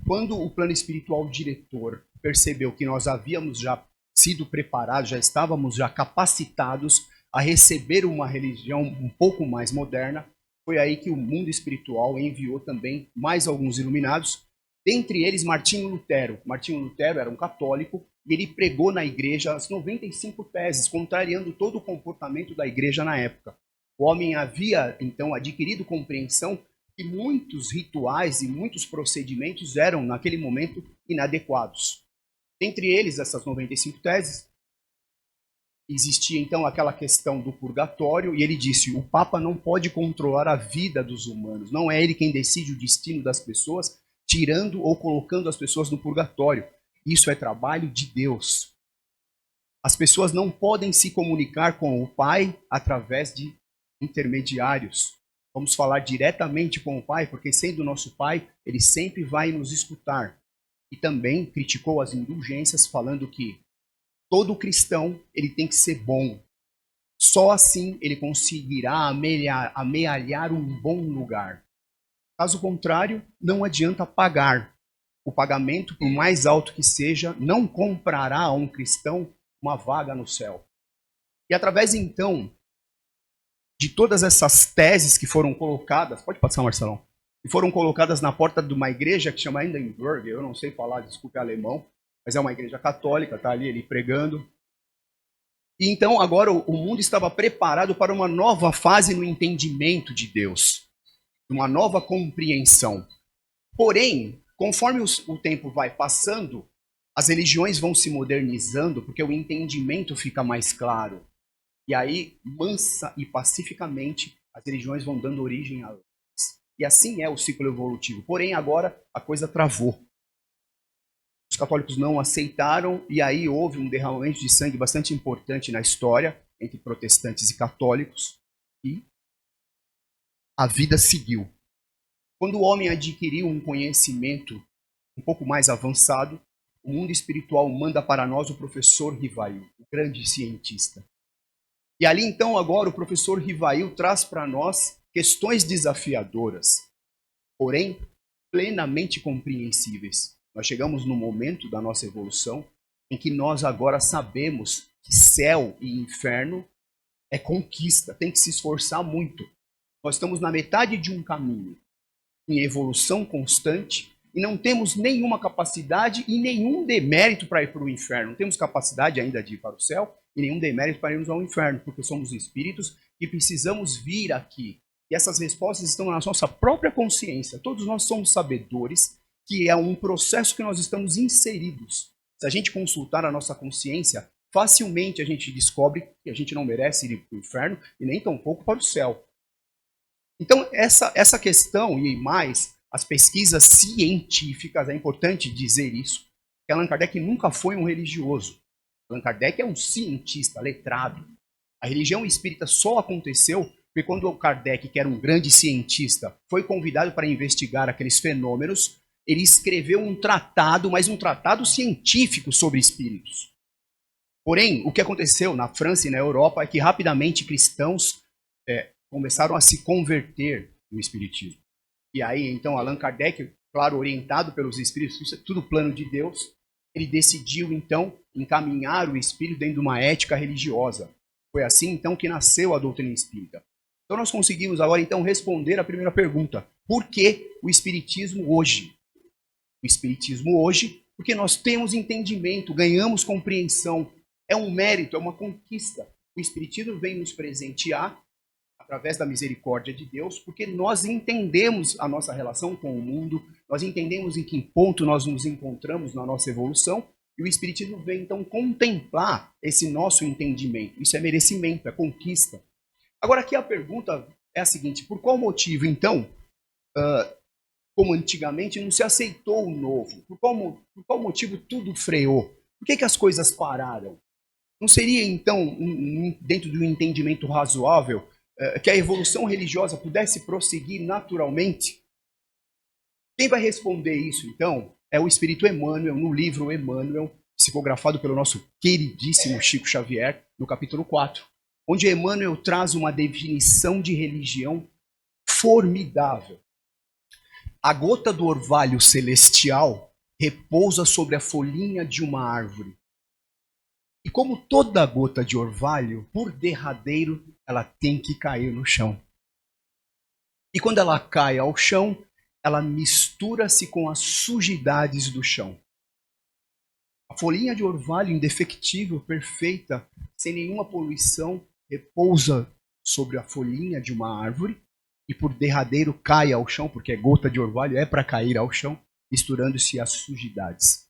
Quando o plano espiritual diretor percebeu que nós havíamos já sido preparados, já estávamos já capacitados a receber uma religião um pouco mais moderna, foi aí que o mundo espiritual enviou também mais alguns iluminados, dentre eles Martinho Lutero. Martinho Lutero era um católico e ele pregou na igreja as 95 teses, contrariando todo o comportamento da igreja na época. O homem havia, então, adquirido compreensão que muitos rituais e muitos procedimentos eram, naquele momento, inadequados. Entre eles, essas 95 teses, existia então aquela questão do purgatório, e ele disse: o Papa não pode controlar a vida dos humanos, não é ele quem decide o destino das pessoas, tirando ou colocando as pessoas no purgatório. Isso é trabalho de Deus. As pessoas não podem se comunicar com o Pai através de intermediários. Vamos falar diretamente com o Pai, porque sendo nosso Pai, ele sempre vai nos escutar. E também criticou as indulgências, falando que todo cristão ele tem que ser bom. Só assim ele conseguirá amealhar um bom lugar. Caso contrário, não adianta pagar. O pagamento, por mais alto que seja, não comprará a um cristão uma vaga no céu. E através, então, de todas essas teses que foram colocadas, pode passar, Marcelão, que foram colocadas na porta de uma igreja que chama Hindenburg, eu não sei falar, desculpe, alemão, mas é uma igreja católica, está ali ele pregando. E então agora o mundo estava preparado para uma nova fase no entendimento de Deus, uma nova compreensão. Porém, conforme o tempo vai passando, as religiões vão se modernizando, porque o entendimento fica mais claro. E aí, mansa e pacificamente, as religiões vão dando origem a outras. E assim é o ciclo evolutivo. Porém, agora a coisa travou. Os católicos não aceitaram, e aí houve um derramamento de sangue bastante importante na história, entre protestantes e católicos. E a vida seguiu. Quando o homem adquiriu um conhecimento um pouco mais avançado, o mundo espiritual manda para nós o professor Rivail, o grande cientista. E ali então agora o professor Rivail traz para nós questões desafiadoras, porém plenamente compreensíveis. Nós chegamos no momento da nossa evolução em que nós agora sabemos que céu e inferno é conquista, tem que se esforçar muito. Nós estamos na metade de um caminho, em evolução constante, e não temos nenhuma capacidade e nenhum demérito para ir para o inferno. Não temos capacidade ainda de ir para o céu e nenhum demérito para irmos ao inferno, porque somos espíritos e precisamos vir aqui. E essas respostas estão na nossa própria consciência. Todos nós somos sabedores que é um processo que nós estamos inseridos. Se a gente consultar a nossa consciência, facilmente a gente descobre que a gente não merece ir para o inferno e nem tampouco para o céu. Então, essa questão, e mais, as pesquisas científicas, é importante dizer isso, que Allan Kardec nunca foi um religioso. Allan Kardec é um cientista, letrado. A religião espírita só aconteceu porque quando o Kardec, que era um grande cientista, foi convidado para investigar aqueles fenômenos, ele escreveu um tratado, mas um tratado científico sobre espíritos. Porém, o que aconteceu na França e na Europa é que rapidamente cristãos começaram a se converter no espiritismo. E aí, então, Allan Kardec, claro, orientado pelos espíritos, isso é tudo plano de Deus, ele decidiu, então, encaminhar o espírito dentro de uma ética religiosa. Foi assim, então, que nasceu a doutrina espírita. Então, nós conseguimos agora, então, responder a primeira pergunta. Por que o espiritismo hoje? O espiritismo hoje, porque nós temos entendimento, ganhamos compreensão. É um mérito, é uma conquista. O espiritismo vem nos presentear através da misericórdia de Deus, porque nós entendemos a nossa relação com o mundo, nós entendemos em que ponto nós nos encontramos na nossa evolução, e o Espiritismo vem então contemplar esse nosso entendimento. Isso é merecimento, é conquista. Agora aqui a pergunta é a seguinte: por qual motivo então, como antigamente, não se aceitou o novo? Por qual motivo tudo freou? Por que as coisas pararam? Não seria então, dentro de um entendimento razoável, que a evolução religiosa pudesse prosseguir naturalmente? Quem vai responder isso, então, é o Espírito Emmanuel, no livro Emmanuel, psicografado pelo nosso queridíssimo Chico Xavier, no capítulo 4, onde Emmanuel traz uma definição de religião formidável. A gota do orvalho celestial repousa sobre a folhinha de uma árvore. E como toda gota de orvalho, por derradeiro, ela tem que cair no chão. E quando ela cai ao chão, ela mistura-se com as sujidades do chão. A folhinha de orvalho indefectível, perfeita, sem nenhuma poluição, repousa sobre a folhinha de uma árvore e por derradeiro cai ao chão, porque gota de orvalho é para cair ao chão, misturando-se às sujidades.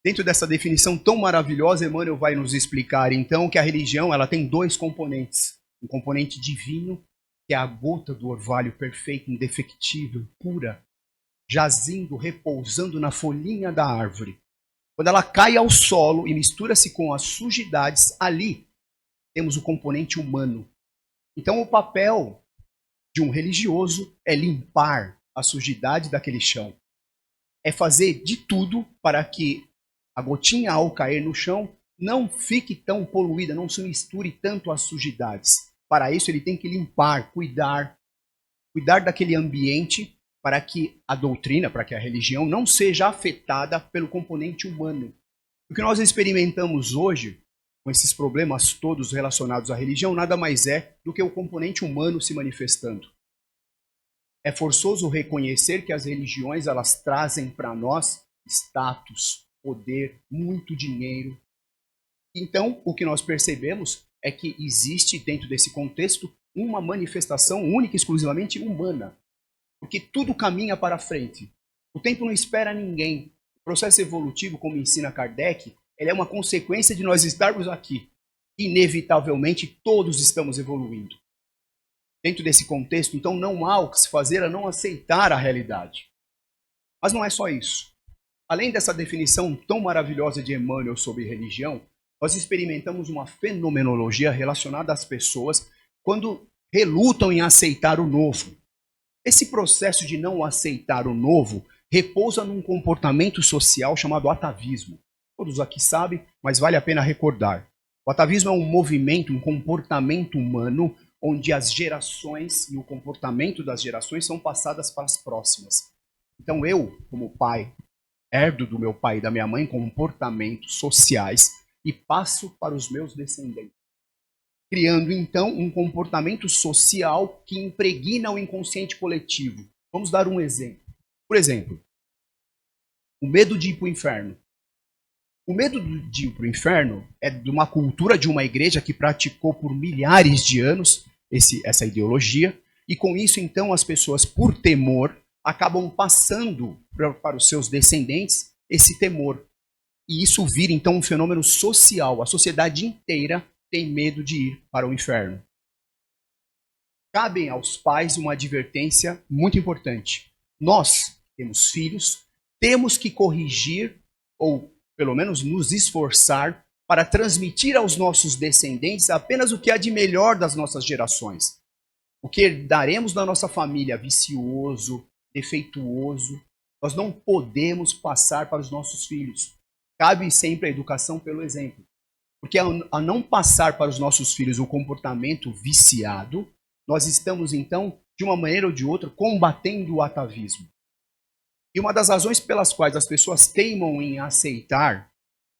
Dentro dessa definição tão maravilhosa, Emmanuel vai nos explicar, então, que a religião ela tem dois componentes. Um componente divino, que é a gota do orvalho perfeita, indefectível, pura, jazindo, repousando na folhinha da árvore. Quando ela cai ao solo e mistura-se com as sujidades, ali temos o componente humano. Então, o papel de um religioso é limpar a sujidade daquele chão. É fazer de tudo para que a gotinha, ao cair no chão, não fique tão poluída, não se misture tanto às sujidades. Para isso, ele tem que limpar, cuidar daquele ambiente para que a doutrina, para que a religião não seja afetada pelo componente humano. O que nós experimentamos hoje, com esses problemas todos relacionados à religião, nada mais é do que o componente humano se manifestando. É forçoso reconhecer que as religiões elas trazem para nós status, poder, muito dinheiro. Então, o que nós percebemos é que existe dentro desse contexto uma manifestação única e exclusivamente humana. Porque tudo caminha para frente. O tempo não espera ninguém. O processo evolutivo, como ensina Kardec, ele é uma consequência de nós estarmos aqui. Inevitavelmente, todos estamos evoluindo. Dentro desse contexto, então, não há o que se fazer a não aceitar a realidade. Mas não é só isso. Além dessa definição tão maravilhosa de Emmanuel sobre religião, nós experimentamos uma fenomenologia relacionada às pessoas quando relutam em aceitar o novo. Esse processo de não aceitar o novo repousa num comportamento social chamado atavismo. Todos aqui sabem, mas vale a pena recordar. O atavismo é um movimento, um comportamento humano onde as gerações e o comportamento das gerações são passadas para as próximas. Então eu, como pai, herdo do meu pai e da minha mãe comportamentos sociais e passo para os meus descendentes, criando então um comportamento social que impregna o inconsciente coletivo. Vamos dar um exemplo. Por exemplo, o medo de ir para o inferno. O medo de ir para o inferno é de uma cultura de uma igreja que praticou por milhares de anos essa ideologia, e com isso então as pessoas, por temor, acabam passando para os seus descendentes esse temor. E isso vira então um fenômeno social. A sociedade inteira tem medo de ir para o inferno. Cabe aos pais uma advertência muito importante. Nós temos filhos, temos que corrigir, ou pelo menos nos esforçar, para transmitir aos nossos descendentes apenas o que há de melhor das nossas gerações. O que herdaremos da nossa família vicioso, defeituoso, nós não podemos passar para os nossos filhos. Cabe sempre a educação pelo exemplo. Porque a não passar para os nossos filhos o comportamento viciado, nós estamos então, de uma maneira ou de outra, combatendo o atavismo. E uma das razões pelas quais as pessoas teimam em aceitar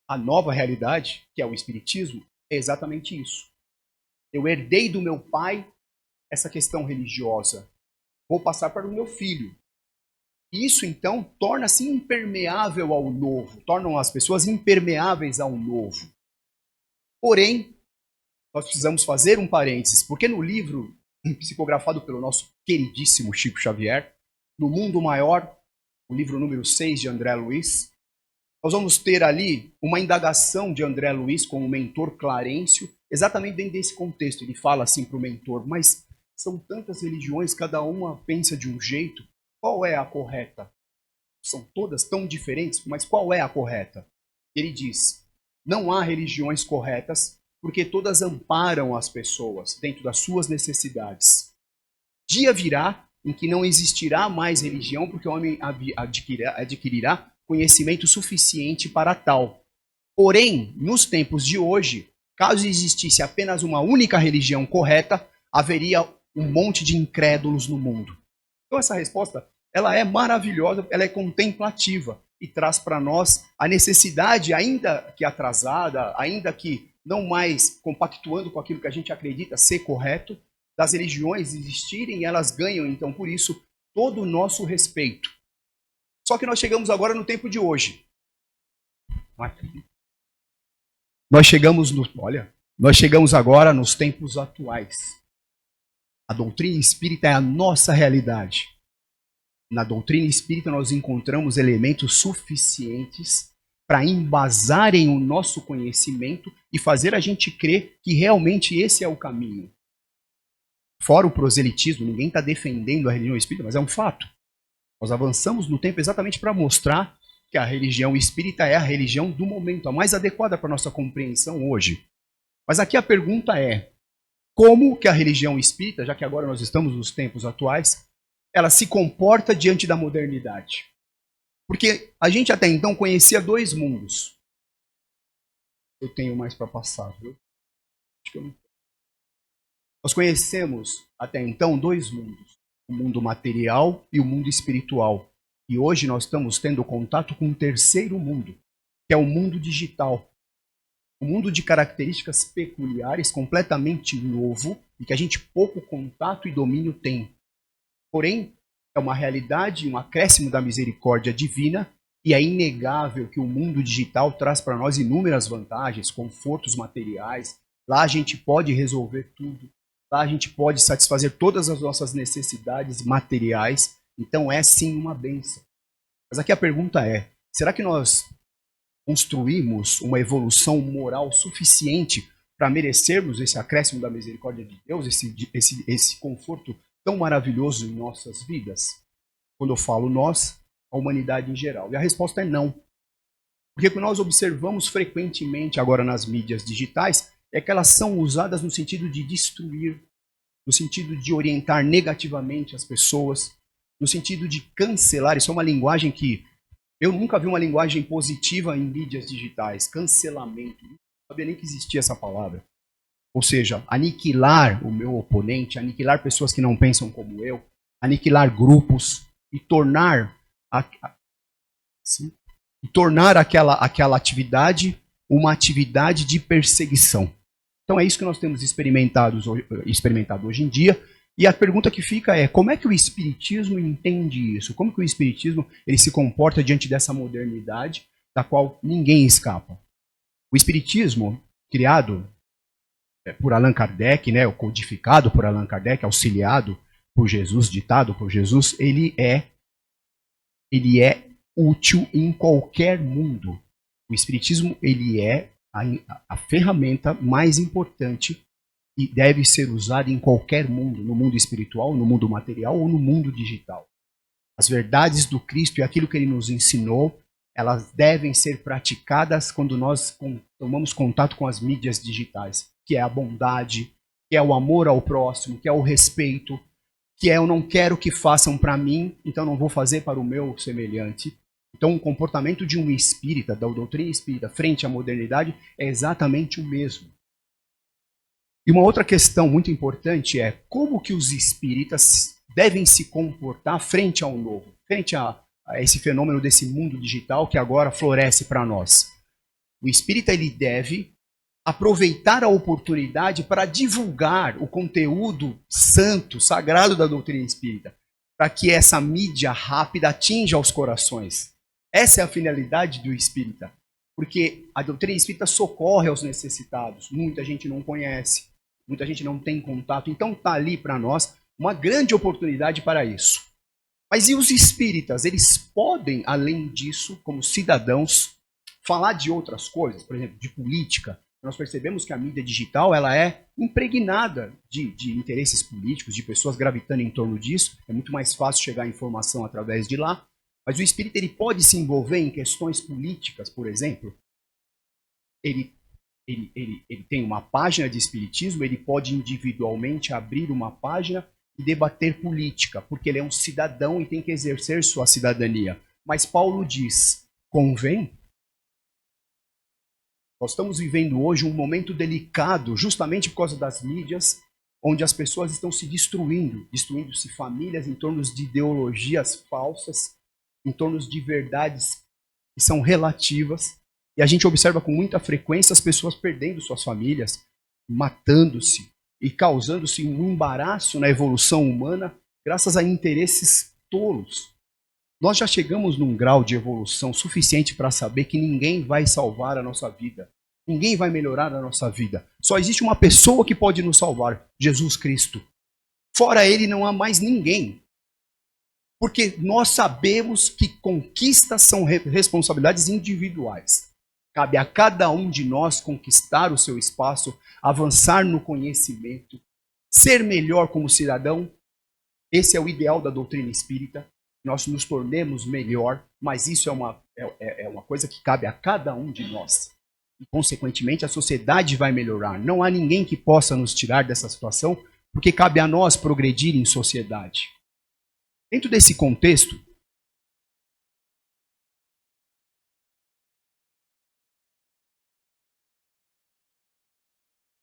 a nova realidade, que é o espiritismo, é exatamente isso. Eu herdei do meu pai essa questão religiosa. Vou passar para o meu filho. E isso, então, torna-se impermeável ao novo. Tornam as pessoas impermeáveis ao novo. Porém, nós precisamos fazer um parênteses, porque no livro psicografado pelo nosso queridíssimo Chico Xavier, No Mundo Maior, o livro número 6 de André Luiz, nós vamos ter ali uma indagação de André Luiz com o mentor Clarencio, exatamente dentro desse contexto. Ele fala assim para o mentor, mas são tantas religiões, cada uma pensa de um jeito, qual é a correta? São todas tão diferentes, mas qual é a correta? Ele diz, não há religiões corretas, porque todas amparam as pessoas dentro das suas necessidades. Dia virá em que não existirá mais religião, porque o homem adquirirá conhecimento suficiente para tal. Porém, nos tempos de hoje, caso existisse apenas uma única religião correta, haveria um monte de incrédulos no mundo. Então essa resposta, ela é maravilhosa, ela é contemplativa e traz para nós a necessidade, ainda que atrasada, ainda que não mais compactuando com aquilo que a gente acredita ser correto, das religiões existirem, e elas ganham, então, por isso, todo o nosso respeito. Só que nós chegamos agora no tempo de hoje. Nós chegamos agora nos tempos atuais. A doutrina espírita é a nossa realidade. Na doutrina espírita nós encontramos elementos suficientes para embasarem o nosso conhecimento e fazer a gente crer que realmente esse é o caminho. Fora o proselitismo, ninguém está defendendo a religião espírita, mas é um fato. Nós avançamos no tempo exatamente para mostrar que a religião espírita é a religião do momento, a mais adequada para a nossa compreensão hoje. Mas aqui a pergunta é, como que a religião espírita, já que agora nós estamos nos tempos atuais, ela se comporta diante da modernidade? Porque a gente até então conhecia dois mundos. Eu tenho mais para passar, viu? Acho que eu não... Nós conhecemos até então dois mundos, o mundo material e o mundo espiritual. E hoje nós estamos tendo contato com um terceiro mundo, que é o mundo digital. Um mundo de características peculiares, completamente novo, e que a gente pouco contato e domínio tem. Porém, é uma realidade, um acréscimo da misericórdia divina, e é inegável que o mundo digital traz para nós inúmeras vantagens, confortos materiais. Lá a gente pode resolver tudo. Lá a gente pode satisfazer todas as nossas necessidades materiais. Então é sim uma bênção. Mas aqui a pergunta é, será que nós construímos uma evolução moral suficiente para merecermos esse acréscimo da misericórdia de Deus, esse conforto tão maravilhoso em nossas vidas? Quando eu falo nós, a humanidade em geral. E a resposta é não. Porque o que nós observamos frequentemente agora nas mídias digitais é que elas são usadas no sentido de destruir, no sentido de orientar negativamente as pessoas, no sentido de cancelar. Isso é uma linguagem que eu nunca vi uma linguagem positiva em mídias digitais. Cancelamento. Não sabia nem que existia essa palavra. Ou seja, aniquilar o meu oponente, aniquilar pessoas que não pensam como eu, aniquilar grupos e tornar aquela atividade uma atividade de perseguição. Então é isso que nós temos experimentado hoje em dia. E a pergunta que fica é, como é que o Espiritismo entende isso? Como que o Espiritismo ele se comporta diante dessa modernidade da qual ninguém escapa? O Espiritismo, criado por Allan Kardec, né, codificado por Allan Kardec, auxiliado por Jesus, ditado por Jesus, ele é útil em qualquer mundo. O Espiritismo ele é a ferramenta mais importante e deve ser usada em qualquer mundo, no mundo espiritual, no mundo material ou no mundo digital. As verdades do Cristo e aquilo que ele nos ensinou, elas devem ser praticadas quando nós tomamos contato com as mídias digitais, que é a bondade, que é o amor ao próximo, que é o respeito, que é eu não quero que façam para mim, então não vou fazer para o meu semelhante. Então o comportamento de um espírita, da doutrina espírita, frente à modernidade, é exatamente o mesmo. E uma outra questão muito importante é como que os espíritas devem se comportar frente ao novo, frente a esse fenômeno desse mundo digital que agora floresce para nós. O espírita ele deve aproveitar a oportunidade para divulgar o conteúdo santo, sagrado da doutrina espírita, para que essa mídia rápida atinja os corações. Essa é a finalidade do espírita, porque a doutrina espírita socorre aos necessitados. Muita gente não conhece, muita gente não tem contato, então está ali para nós uma grande oportunidade para isso. Mas e os espíritas? Eles podem, além disso, como cidadãos, falar de outras coisas, por exemplo, de política. Nós percebemos que a mídia digital ela é impregnada de interesses políticos, de pessoas gravitando em torno disso. É muito mais fácil chegar à informação através de lá. Mas o espírita ele pode se envolver em questões políticas, por exemplo. Ele tem uma página de espiritismo, ele pode individualmente abrir uma página e debater política, porque ele é um cidadão e tem que exercer sua cidadania. Mas Paulo diz, convém? Nós estamos vivendo hoje um momento delicado, justamente por causa das mídias, onde as pessoas estão se destruindo-se famílias em torno de ideologias falsas, em torno de verdades que são relativas. E a gente observa com muita frequência as pessoas perdendo suas famílias, matando-se e causando-se um embaraço na evolução humana graças a interesses tolos. Nós já chegamos num grau de evolução suficiente para saber que ninguém vai salvar a nossa vida. Ninguém vai melhorar a nossa vida. Só existe uma pessoa que pode nos salvar, Jesus Cristo. Fora ele não há mais ninguém. Porque nós sabemos que conquistas são responsabilidades individuais. Cabe a cada um de nós conquistar o seu espaço, avançar no conhecimento, ser melhor como cidadão. Esse é o ideal da doutrina espírita. Nós nos tornemos melhor, mas isso é uma coisa que cabe a cada um de nós. E, consequentemente, a sociedade vai melhorar. Não há ninguém que possa nos tirar dessa situação, porque cabe a nós progredir em sociedade. Dentro desse contexto,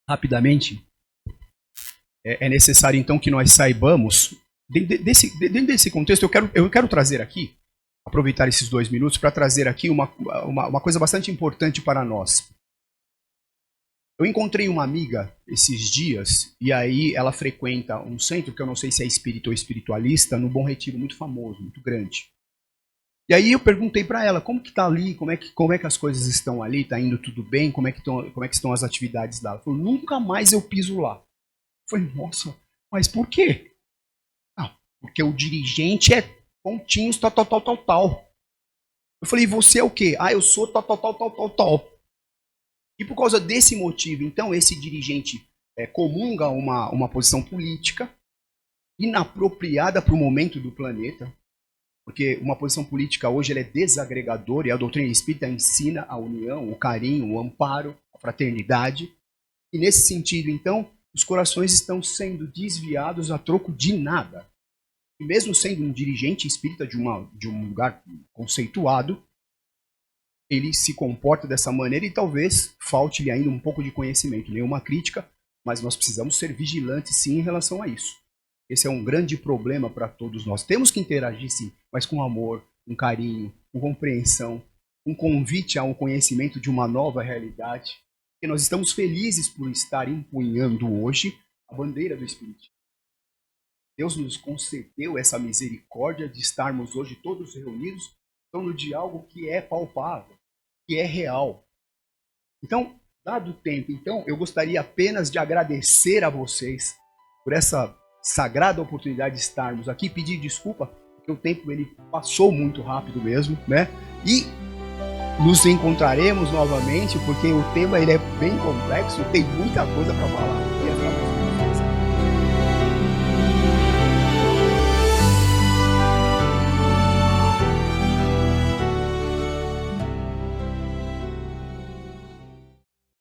rapidamente, é necessário então que nós saibamos, dentro desse contexto, eu quero trazer aqui, aproveitar esses 2 minutos para trazer aqui uma coisa bastante importante para nós. Eu encontrei uma amiga esses dias, e aí ela frequenta um centro, que eu não sei se é espírita ou espiritualista, no Bom Retiro, muito famoso, muito grande. E aí eu perguntei para ela, como que tá ali, como é que as coisas estão ali, tá indo tudo bem, como é que estão as atividades lá? Ela falou, nunca mais eu piso lá. Eu falei, nossa, mas por quê? Ah, porque o dirigente é pontinhos, tal. Eu falei, você é o quê? Ah, eu sou tal. E por causa desse motivo, então, esse dirigente comunga uma posição política inapropriada para o momento do planeta, porque uma posição política hoje ela é desagregadora e a doutrina espírita ensina a união, o carinho, o amparo, a fraternidade. E nesse sentido, então, os corações estão sendo desviados a troco de nada. E mesmo sendo um dirigente espírita de um lugar conceituado, ele se comporta dessa maneira e talvez falte-lhe ainda um pouco de conhecimento. Nenhuma crítica, mas nós precisamos ser vigilantes sim em relação a isso. Esse é um grande problema para todos nós. Temos que interagir sim, mas com amor, com carinho, com compreensão, um convite a um conhecimento de uma nova realidade. Porque nós estamos felizes por estar empunhando hoje a bandeira do Espiritismo. Deus nos concedeu essa misericórdia de estarmos hoje todos reunidos em torno de algo que é palpável, que é real. Então, dado o tempo, eu gostaria apenas de agradecer a vocês por essa sagrada oportunidade de estarmos aqui, pedir desculpa, porque o tempo ele passou muito rápido mesmo, né? E nos encontraremos novamente, porque o tema ele é bem complexo, tem muita coisa para falar.